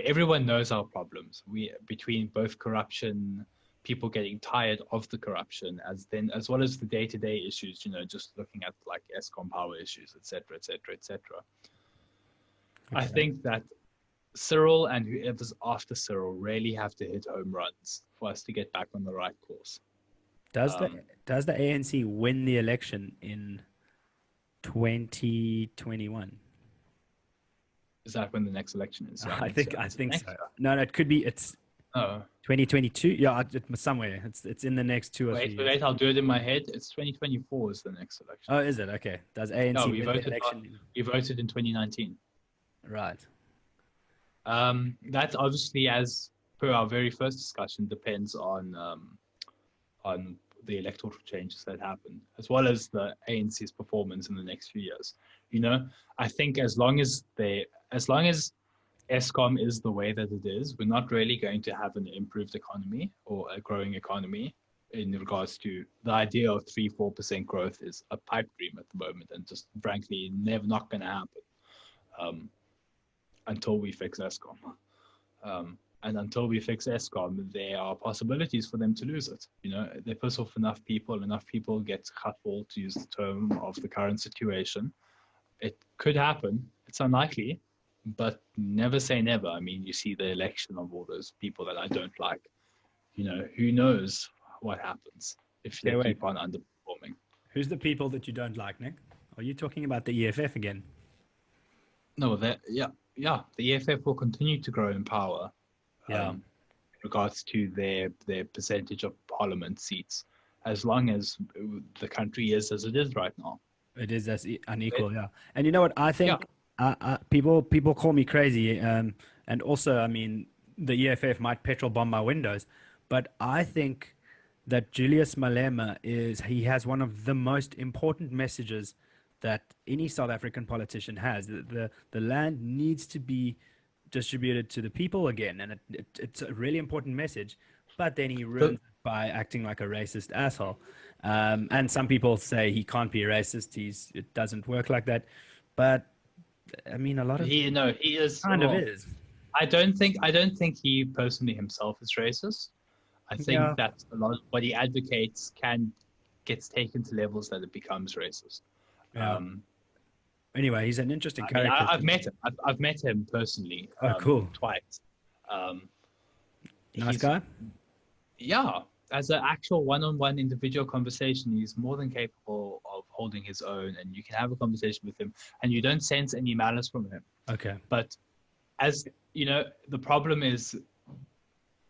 Everyone knows our problems. Between both corruption, people getting tired of the corruption, as well as the day-to-day issues. Just looking at like Eskom power issues, etc., etc., etc. I think that Cyril and whoever's after Cyril really have to hit home runs for us to get back on the right course. Does the ANC win the election in 2021? Is that when the next election is? Yeah, I think so. No, it could be. It's 2022. Yeah, somewhere. It's in the next 2 or 3 years. Wait, I'll do it in my head. It's 2024 is the next election. Oh, is it? Okay. Does ANC win the election? We voted in 2019. Right. That obviously, as per our very first discussion, depends on the electoral changes that happen, as well as the ANC's performance in the next few years. I think as long as Eskom is the way that it is, we're not really going to have an improved economy or a growing economy. In regards to the idea of 3-4% growth is a pipe dream at the moment, and just frankly, never not going to happen until we fix Eskom. And until we fix Eskom, there are possibilities for them to lose it. They piss off enough people get cutthroat, to use the term of the current situation. It could happen. It's unlikely, but never say never. I mean, you see the election of all those people that I don't like. Who knows what happens if they keep on underperforming. Who's the people that you don't like, Nick? Are you talking about the EFF again? No, the EFF will continue to grow in power. In regards to their percentage of parliament seats, as long as the country is as it is right now. It is as unequal, yeah. And you know what? I think people call me crazy, and also, I mean, the EFF might petrol bomb my windows, but I think that Julius Malema he has one of the most important messages that any South African politician has. The land needs to be distributed to the people again, and it's a really important message, but then he ruins it by acting like a racist asshole. And some people say he can't be racist. It doesn't work like that. But I mean, a lot of He is. kind of Well, is. I don't think he personally himself is racist. I Yeah. think that a lot of what he advocates gets taken to levels that it becomes racist. Yeah. Anyway, he's an interesting I mean, character. I've met him. I've met him personally Oh, cool. twice. Nice He's guy. Yeah, as an actual one-on-one individual conversation, he's more than capable of holding his own, and you can have a conversation with him, and you don't sense any malice from him. Okay. But as you know, the problem is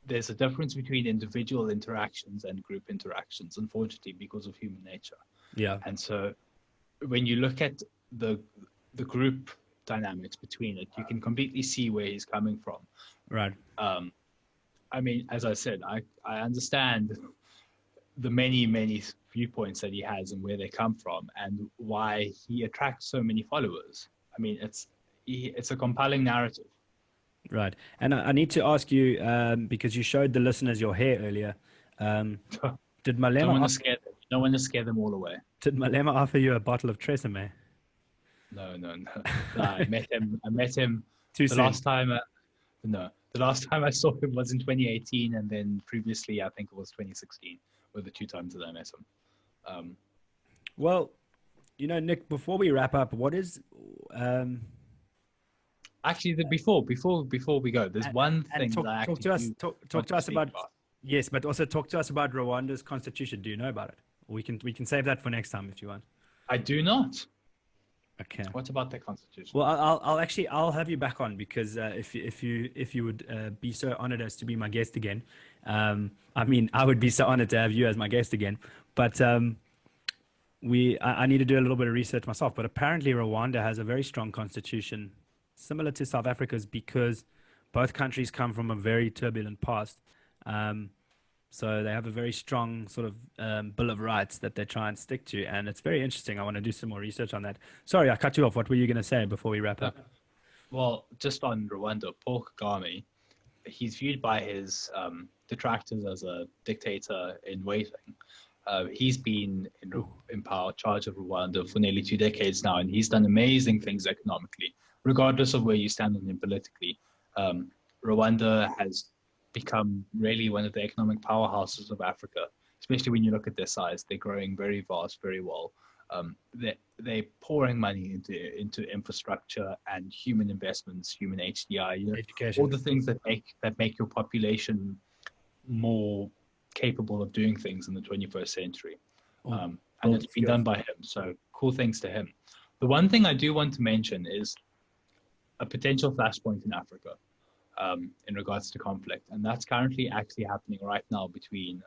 there's a difference between individual interactions and group interactions, unfortunately, because of human nature. Yeah. And so when you look at the group dynamics between it, you can completely see where he's coming from. Right. I mean, as I said, I understand the many viewpoints that he has and where they come from and why he attracts so many followers. I mean, it's a compelling narrative. Right. And I need to ask you, because you showed the listeners your hair earlier. Did Malema Don't want to scare them all away. did Malema offer you a bottle of Tresemme? No. I met him Too the soon. last time. No, the last time I saw him was in 2018, and then previously I think it was 2016 were the two times that I met him. Well, Nick, before we wrap up, what is Actually, before we go, there's one thing talk, that I talk to us talk to us about. Yes, but also talk to us about Rwanda's constitution. Do you know about it? We can save that for next time if you want. I do not. Okay. What about the constitution? Well, I'll have you back on because if you would be so honored as to be my guest again, I mean I would be so honored to have you as my guest again. But I need to do a little bit of research myself. But apparently Rwanda has a very strong constitution, similar to South Africa's, because both countries come from a very turbulent past. So they have a very strong sort of Bill of Rights that they try and stick to. And it's very interesting. I want to do some more research on that. Sorry, I cut you off. What were you going to say before we wrap up? Well, just on Rwanda, Paul Kagame, he's viewed by his detractors as a dictator in waiting. He's been in power, charge of Rwanda for nearly 2 decades now, and he's done amazing things economically, regardless of where you stand on him politically. Rwanda has become really one of the economic powerhouses of Africa, especially when you look at their size. They're growing very vast, very well. They're pouring money into infrastructure and human investments, human HDI, Education. all the things that make your population more capable of doing things in the 21st century. And it's been done by him. So cool things to him. The one thing I do want to mention is a potential flashpoint in Africa. In regards to conflict, and that's currently actually happening right now between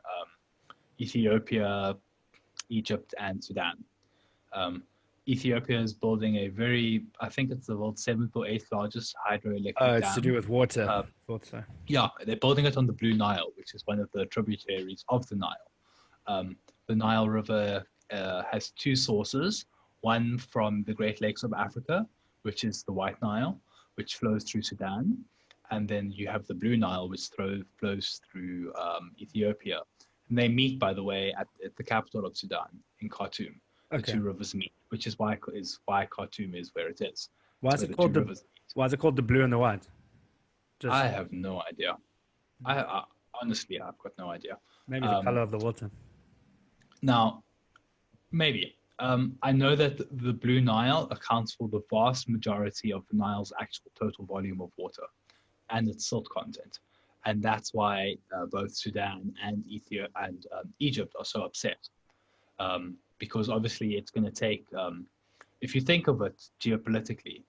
Ethiopia, Egypt, and Sudan. Ethiopia is building I think it's the world's 7th or 8th largest hydroelectric dam. It's to do with water. Thought so. Yeah, they're building it on the Blue Nile, which is one of the tributaries of the Nile. The Nile River has two sources, one from the Great Lakes of Africa, which is the White Nile, which flows through Sudan. And then you have the Blue Nile, which flows through Ethiopia. And they meet, by the way, at the capital of Sudan, in Khartoum. The two rivers meet, which is why Khartoum is where it is. Why is it called the Blue and the White? I have no idea. I honestly, I've got no idea. Maybe the color of the water. Now, maybe. I know that the Blue Nile accounts for the vast majority of the Nile's actual total volume of water and its silt content. And that's why both Sudan and Egypt are so upset. Because obviously it's going to take, if you think of it geopolitically,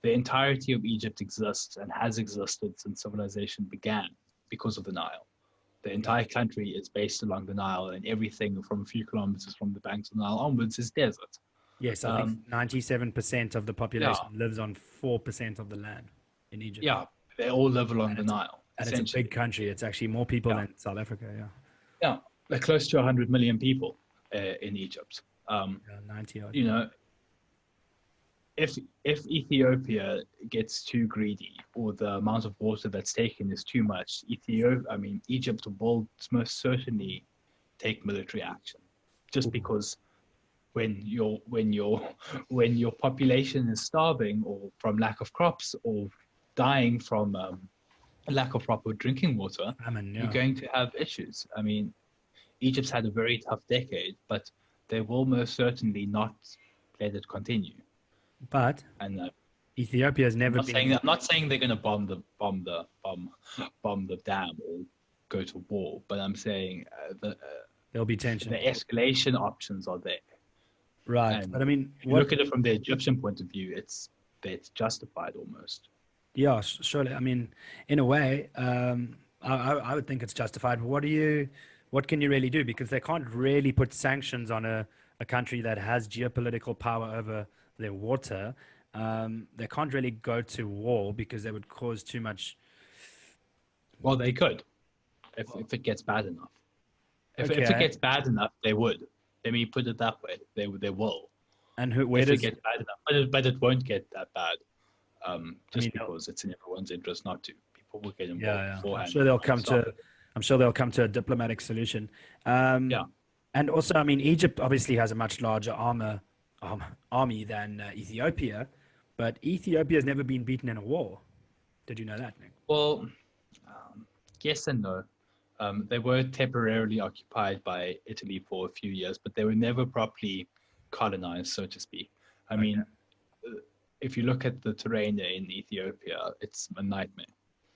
the entirety of Egypt exists and has existed since civilization began because of the Nile. The entire country is based along the Nile, and everything from a few kilometers from the banks of the Nile onwards is desert. Yes, I think 97% of the population lives on 4% of the land in Egypt. Yeah, they all live along the Nile. And it's a big country. It's actually more people than South Africa, Yeah, they're close to 100 million people in Egypt. 90 odd. You know, if Ethiopia gets too greedy or the amount of water that's taken is too much, Egypt will most certainly take military action just because when your population is starving or from lack of crops or dying from lack of proper drinking water, you're going to have issues. I mean, Egypt's had a very tough decade, but they will most certainly not let it continue. But and Ethiopia has never been. I'm not saying they're going to bomb the dam or go to war, but I'm saying There'll be tension. The escalation options are there. Right, and but I mean, if you look at it from the Egyptian point of view, it's justified almost. Yeah, surely. I mean, in a way, I would think it's justified. But what can you really do? Because they can't really put sanctions on a country that has geopolitical power over their water. They can't really go to war because they would cause too much. Well, they could, if it gets bad enough. If it gets bad enough, they would. Let me put it that way. They will. And if it gets bad enough, but it won't get that bad. Because it's in everyone's interest not to. People will get involved beforehand. I'm sure they'll come to a diplomatic solution. And also, I mean, Egypt obviously has a much larger army than Ethiopia, but Ethiopia has never been beaten in a war. Did you know that, Nick? Well, yes and no. They were temporarily occupied by Italy for a few years, but they were never properly colonized, so to speak. I mean, if you look at the terrain in Ethiopia, it's a nightmare.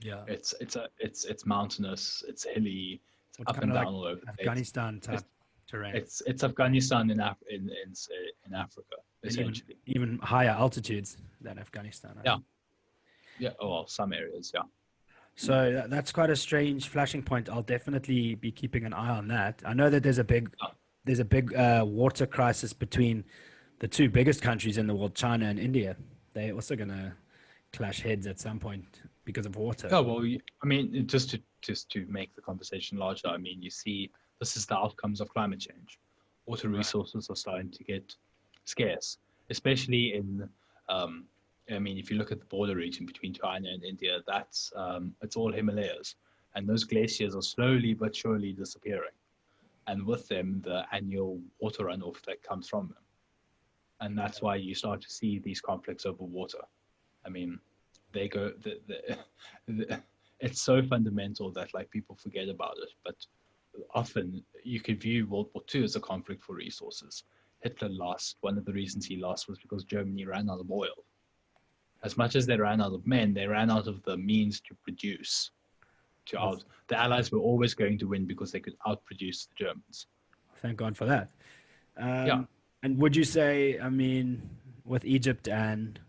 Yeah, it's mountainous, it's hilly, it's up and down all over. Afghanistan type terrain. It's Afghanistan in Africa, essentially. Even higher altitudes than Afghanistan. Yeah. Well, some areas, yeah. So that's quite a strange flashing point. I'll definitely be keeping an eye on that. I know that there's a big water crisis between the two biggest countries in the world, China and India. They're also going to clash heads at some point because of water. Oh, well, I mean, just to make the conversation larger, I mean, you see, this is the outcomes of climate change. Water resources are starting to get scarce, especially in, if you look at the border region between China and India, that's it's all Himalayas. And those glaciers are slowly but surely disappearing. And with them, the annual water runoff that comes from them. And that's why you start to see these conflicts over water. I mean, they go. It's so fundamental that people forget about it. But often you could view World War II as a conflict for resources. Hitler lost. One of the reasons he lost was because Germany ran out of oil. As much as they ran out of men, they ran out of the means to produce. The Allies were always going to win because they could outproduce the Germans. Thank God for that. And would you say, I mean, with Egypt and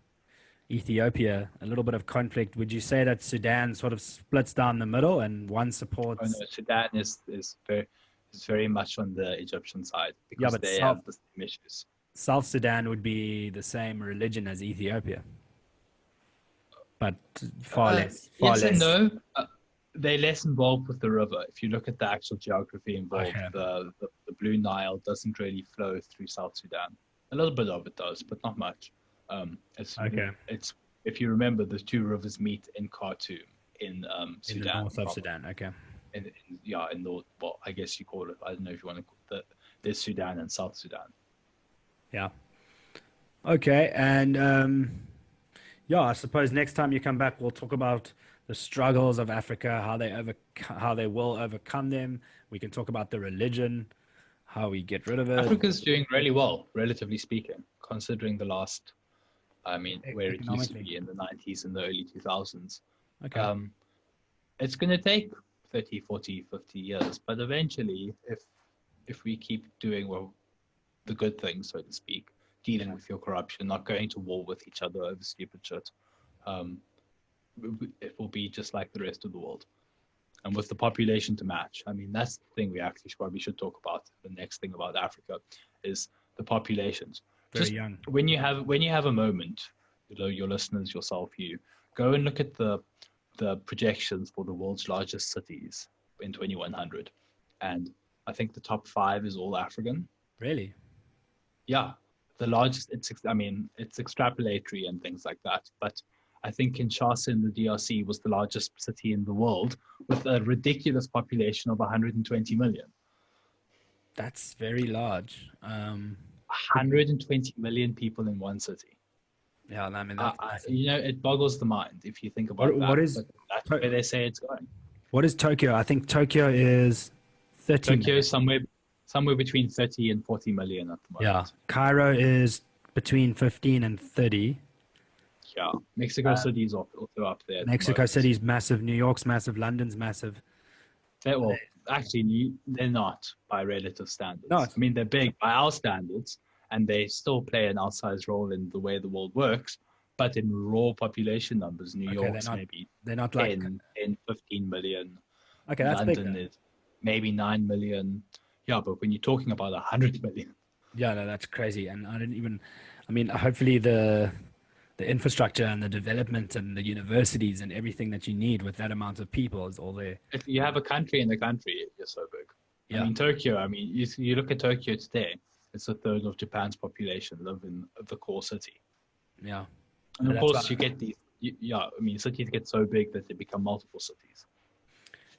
Ethiopia, a little bit of conflict, would you say that Sudan sort of splits down the middle and one supports? Oh, no, Sudan is very much on the Egyptian side because they have the same issues. South Sudan would be the same religion as Ethiopia, but far less. And no. They're less involved with the river. If you look at the actual geography involved, the Blue Nile doesn't really flow through South Sudan. A little bit of it does, but not much. It's if you remember, the two rivers meet in Khartoum in Sudan. In the north of Sudan, in north. Well, I guess you call it. I don't know if you want to call it. There's Sudan and South Sudan. Yeah. Okay, and I suppose next time you come back, we'll talk about the struggles of Africa, how they will overcome them. We can talk about the religion, how we get rid of it. Africa's doing really well, relatively speaking, considering the last, where it used to be in the 90s and the early 2000s. Okay. It's going to take 30, 40, 50 years, but eventually, if we keep doing the good things, so to speak, dealing with your corruption, not going to war with each other over stupid shit, it will be just like the rest of the world. And with the population to match, I mean, that's the thing we actually probably should talk about. The next thing about Africa is the populations. Very young. When you have a moment, your listeners, yourself, you go and look at the projections for the world's largest cities in 2100, and I think the top 5 is all African. Really? Yeah, the largest. It's extrapolatory and things like that, but I think Kinshasa in the DRC was the largest city in the world with a ridiculous population of 120 million. That's very large. 120 million people in one city. Yeah, I mean that's massive. It boggles the mind if you think What about what that. is But that's To- where they say it's going. what is Tokyo? I think Tokyo is 30 Tokyo million. is somewhere between 30 and 40 million at the Yeah. moment. Cairo is between 15 and 30. Yeah, Mexico City is also up there at the Mexico moment. City's massive. New York's massive. London's massive. Well, actually, they're not by relative standards. Not. I mean, they're big by our standards, and they still play an outsized role in the way the world works. But in raw population numbers, New Okay, York's maybe they're not like 10, 15 million. okay, that's big London though. is maybe 9 million. Yeah, but when you're talking about 100 million, Yeah, no, that's crazy. And I mean, hopefully the infrastructure and the development and the universities and everything that you need with that amount of people is all there. if you have a country in the country, you're so big. I Yeah. mean, Tokyo, I mean, you look at Tokyo today, it's a third of Japan's population live in the core city. Yeah. And No, of that's course, why- you get these, I mean, cities get so big that they become multiple cities.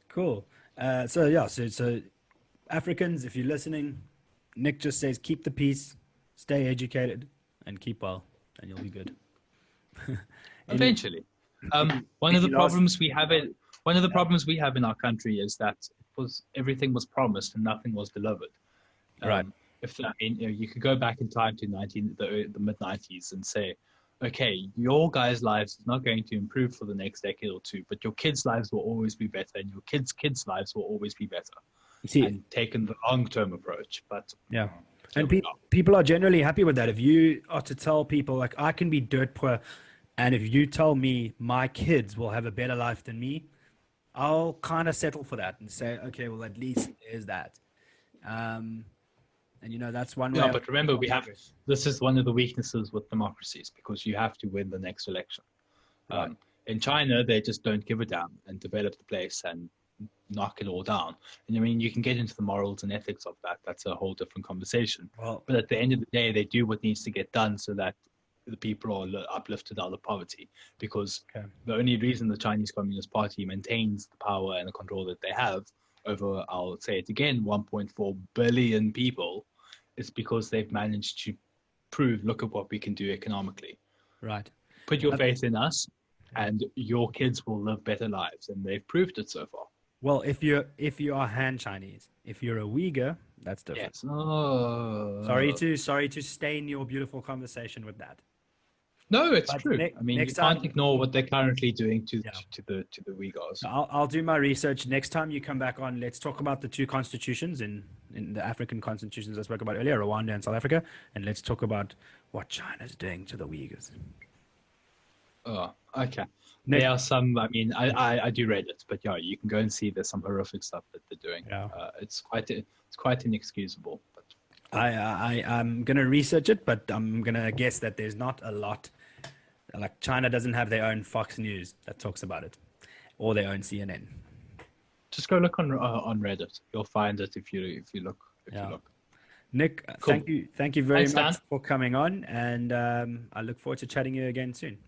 Cool. So Africans, if you're listening, Nick just says keep the peace, stay educated, and keep well, and you'll be good. Eventually. One of the any last- problems we have in our country is that everything was promised and nothing was delivered. Right. You could go back in time to the mid 90s and say, okay, your guys' lives is not going to improve for the next decade or two, but your kids' lives will always be better, and your kids' lives will always be better. You see, And taken the long-term approach, but yeah. here And we are. people are generally happy with that. If you are to tell people, like, I can be dirt poor, and if you tell me my kids will have a better life than me, I'll kind of settle for that and say, okay, well, at least there's that. And that's one way. Yeah, but remember, this is one of the weaknesses with democracies because you have to win the next election. Right. In China, they just don't give a damn and develop the place and knock it all down. And I mean, you can get into the morals and ethics of that. That's a whole different conversation. Well, But at the end of the day, they do what needs to get done so that the people are uplifted out of poverty. Because okay. the only reason the Chinese Communist Party maintains the power and the control that they have over, I'll say it again, 1.4 billion people, is because they've managed to prove, look at what we can do economically. Right. Put your faith in us, and your kids will live better lives, and they've proved it so far. Well, if you are Han Chinese, if you're a Uyghur, that's different. Yes. Oh. Sorry to stain your beautiful conversation with that. No, it's But true. I mean, you next can't time- ignore what they're currently doing to Yeah. the Uyghurs. I'll do my research. Next time you come back on, let's talk about the two constitutions in the African constitutions I spoke about earlier, Rwanda and South Africa, and let's talk about what China's doing to the Uyghurs. Oh, okay. Nick- There are some. I mean, I do read it, but yeah, you can go and see there's some horrific stuff that they're doing. Yeah. It's quite inexcusable. But I'm gonna research it, but I'm gonna guess that there's not a lot. Like China doesn't have their own Fox News that talks about it, or their own CNN. just go look on Reddit. You'll find it if you look. Yeah. Nick, Cool. thank you very Thanks, much Dan. for coming on, and I look forward to chatting you again soon.